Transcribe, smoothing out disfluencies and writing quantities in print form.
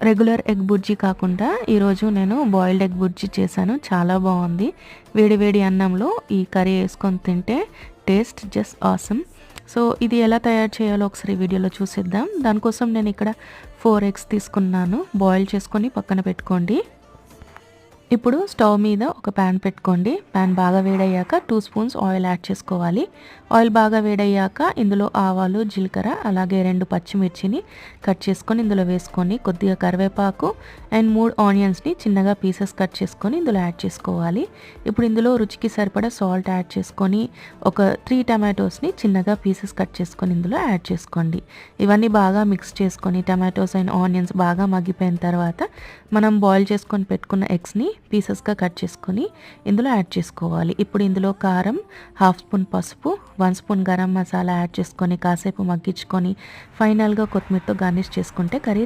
Regular egg bhurji కాకుండా ఈరోజు నేను బాయిల్డ్ ఎగ్ బుర్జీ చేశాను. చాలా బాగుంది. వేడి వేడి అన్నంలో ఈ కర్రీ వేసుకొని తింటే టేస్ట్ జస్ట్ ఆసమ్. సో ఇది ఎలా తయారు చేయాలో ఒకసారి వీడియోలో చూసేద్దాం. దానికోసం నేను ఇక్కడ 4 ఎగ్స్ తీసుకున్నాను. బాయిల్ చేసుకొని పక్కన పెట్టుకోండి. ఇప్పుడు స్టవ్ మీద ఒక ప్యాన్ పెట్టుకోండి. ప్యాన్ బాగా వేడయ్యాక 2 స్పూన్స్ ఆయిల్ యాడ్ చేసుకోవాలి. ఆయిల్ బాగా వేడయ్యాక ఇందులో ఆవాలు, జీలకర్ర, అలాగే 2 పచ్చిమిర్చిని కట్ చేసుకొని ఇందులో వేసుకొని కొద్దిగా కరివేపాకు అండ్ 3 ఆనియన్స్ని చిన్నగా పీసెస్ కట్ చేసుకొని ఇందులో యాడ్ చేసుకోవాలి. ఇప్పుడు ఇందులో రుచికి సరిపడా సాల్ట్ యాడ్ చేసుకొని ఒక 3 టమాటోస్ని చిన్నగా పీసెస్ కట్ చేసుకొని ఇందులో యాడ్ చేసుకోండి. ఇవన్నీ బాగా మిక్స్ చేసుకొని టమాటోస్ అండ్ ఆనియన్స్ బాగా మగ్గిపోయిన తర్వాత మనం బాయిల్ చేసుకొని పెట్టుకున్న ఎగ్స్ని పీసెస్గా కట్ చేసుకొని ఇందులో యాడ్ చేసుకోవాలి. ఇప్పుడు ఇందులో కారం, 1/2 స్పూన్ పసుపు, 1 స్పూన్ గరం మసాలా యాడ్ చేసుకొని కాసేపు మగ్గించుకొని ఫైనల్గా కొత్తిమీరతో గార్నిష్ చేసుకుంటే కర్రీ